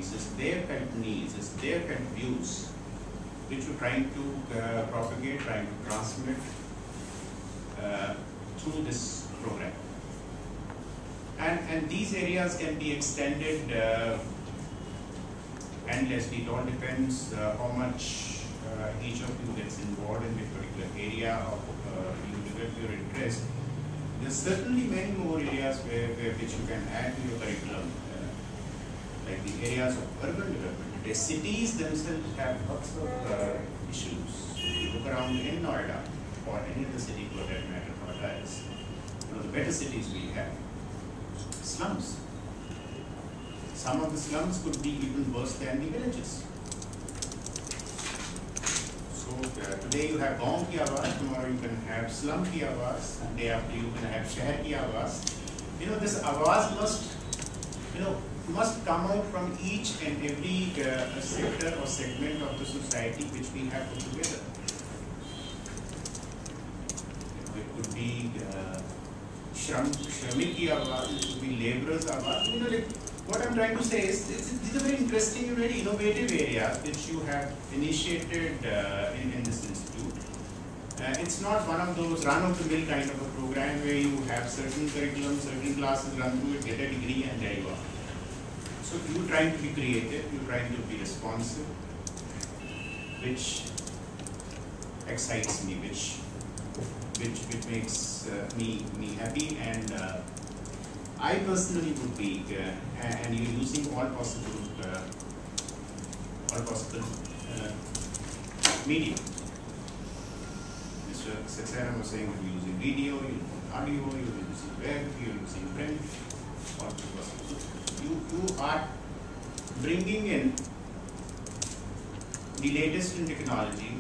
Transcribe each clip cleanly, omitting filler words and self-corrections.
stories, it's their felt needs, it's their felt views, which we're trying to propagate, trying to transmit through this program. And these areas can be extended endlessly. It all depends how much each of you gets involved in a particular area of you develop your interest. There's certainly many more areas which you can add to your curriculum, like the areas of urban development. The cities themselves have lots of issues. You look around in NOIDA or any other city for that matter, NOIDA is one of the better cities we have. Slums. Some of the slums could be even worse than the villages. So today you have gaon ki awaaz, tomorrow you can have slum ki awaaz, and day after you can have shahar ki awaaz. This awaaz must come out from each and every sector or segment of the society which we have put together. It could be shramik ki awaaz, it could be laborers' awaaz. What I'm trying to say is, these are very interesting and very innovative areas which you have initiated in this institute. It's not one of those run-of-the-mill kind of a program where you have certain curriculum, certain classes, run through it, get a degree, and there you are. So you're trying to be creative, you're trying to be responsive, which excites me, which makes me happy, and I personally would be, and you're using all possible media. Mr. Saxena was saying that you're using video, you're using audio, you're using web, you're using print, all possible. You are bringing in the latest in technology,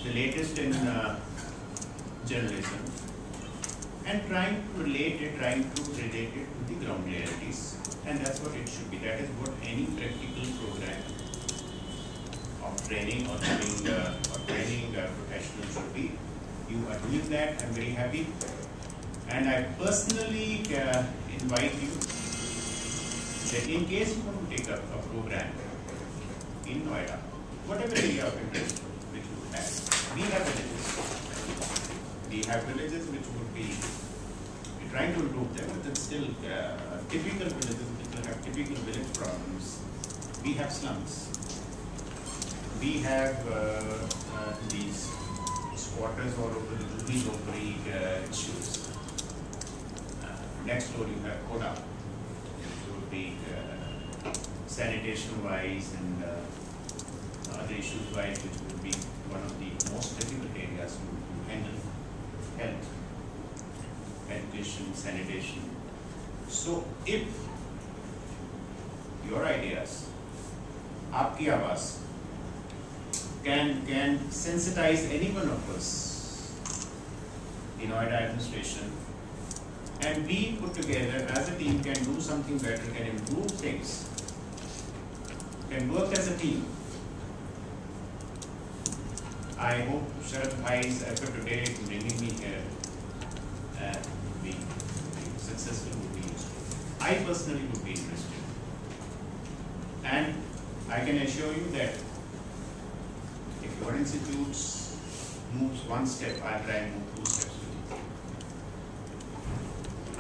the latest in journalism, and trying to relate it to the ground realities, and that's what it should be. That is what any practical program of training or training professional should be. You are doing that. I'm very happy, and I personally invite you that in case you want to take up a program in NOIDA, whatever area of interest which you have, we have villages which would be, we're trying to improve them, but it's still typical villages which have typical village problems. We have slums. We have these squatters all over the Rupee issues. Next door you have Koda. It would be sanitation wise and other issues wise, which would be one of the most difficult areas to handle. Health, education, sanitation. So if your ideas, aapki awaaz, can sensitize any one of us in NOIDA administration, and we put together as a team can do something better, can improve things, can work as a team. I hope Sharad Bhai's effort today to bringing me here would be successful, would be useful. I personally would be interested. And I can assure you that if your institute moves one step, I'll try and move 2 steps with you.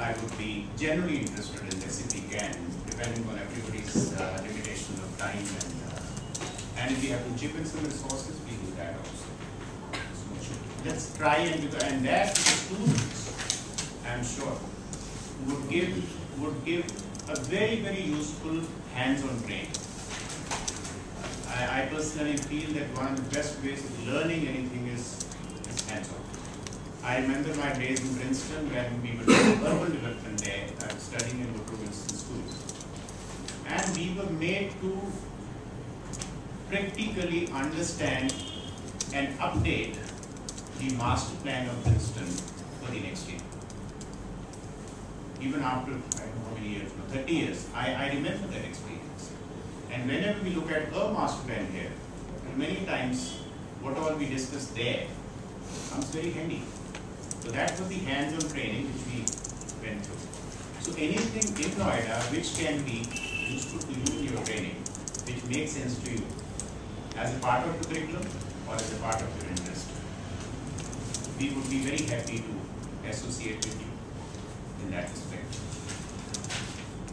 I would be genuinely interested in this if we can, depending on everybody's limitation of time, and if we have to chip in some resources, we do that also. Let's try and do that, and that the students, I'm sure, would give a very, very useful hands-on training. I personally feel that one of the best ways of learning anything is hands-on. I remember my days in Princeton when we were doing urban development there. I was studying in Woodrow Wilson School, and we were made to practically understand and update the master plan of Princeton for the next year. Even after, I don't know how many years, 30 years, I remember that experience. And whenever we look at a master plan here, many times what all we discussed there comes very handy. So that was the hands-on training which we went through. So anything in NOIDA which can be useful to you in your training, makes sense to you as a part of the curriculum or as a part of your interest. We would be very happy to associate with you in that respect.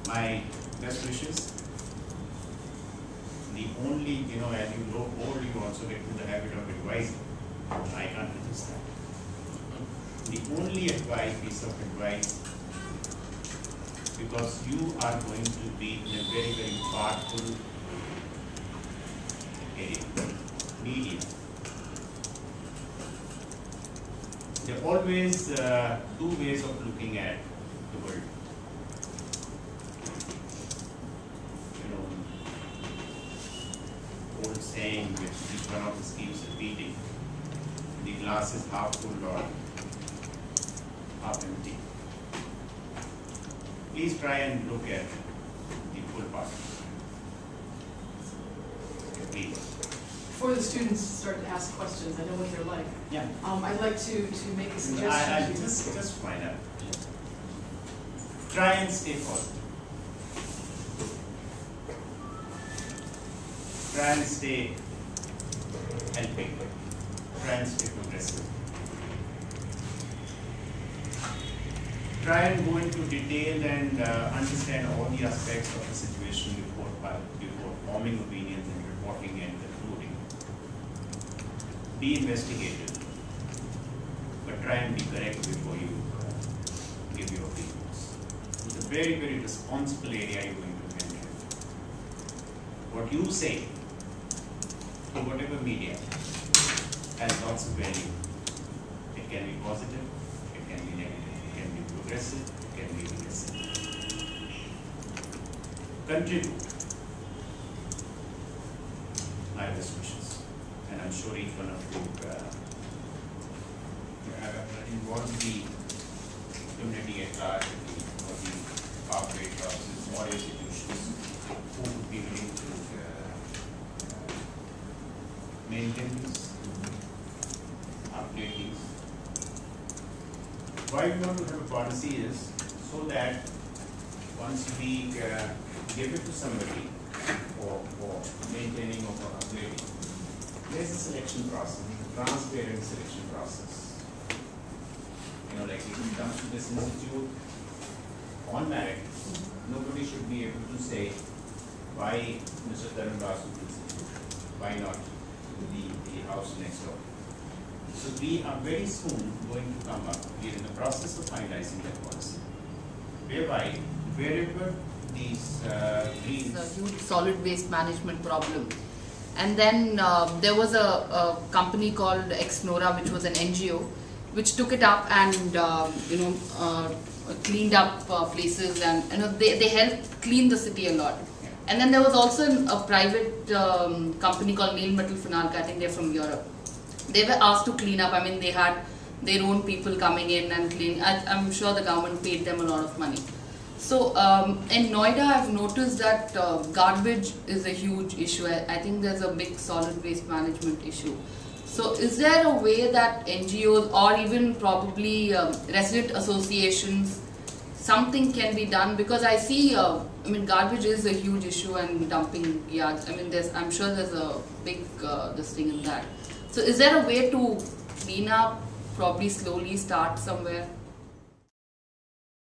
My best wishes. The only, as you grow old, you also get into the habit of advising. I can't resist that. The only piece of advice, because you are going to be in a very, very powerful area, media. There are always two ways of looking at the world. Old saying which each one of us keeps repeating: the glass is half full or half empty. Please try and look at the full part. Please. Before the students start to ask questions, I know what they're like. Yeah. I'd like to make a suggestion. I just find out. Try and stay positive. Try and stay helping. Try and stay progressive. Try and go into detail and understand all the aspects of the situation before forming opinions and reporting and concluding. Be investigative, but try and be correct before you give your opinions. It's a very, very responsible area you're going to enter. What you say to whatever media has lots of value. It can be positive, it can be negative, it can be progressive, it can be regressive. Contribute. My best wishes. And I'm sure each one of you involve the community at large, or the corporate offices, or institutions who would be willing to maintain these, update these. Why we want to have a policy is so that once we give it to somebody for maintaining or for upgrading, there's a selection process, a transparent selection process. Like if it comes to this institute on merit, nobody should be able to say why Mr. Taran Basu Institute, why not the house next door. So we are very soon going to come up, we are in the process of finalizing that policy, whereby wherever these greens... It's a huge solid waste management problem. And then there was a company called Exnora, which was an NGO, which took it up and cleaned up places, and they helped clean the city a lot. Yeah. And then there was also a private company called Neil Metal Finalka, I think they're from Europe. They were asked to clean up. I mean, they had their own people coming in and clean. I'm sure the government paid them a lot of money. So in Noida, I've noticed that garbage is a huge issue. I think there's a big solid waste management issue. So is there a way that NGOs or even probably resident associations, something can be done? Because I see, garbage is a huge issue, and dumping yards. I'm sure there's a big this thing in that. So is there a way to clean up, probably slowly start somewhere?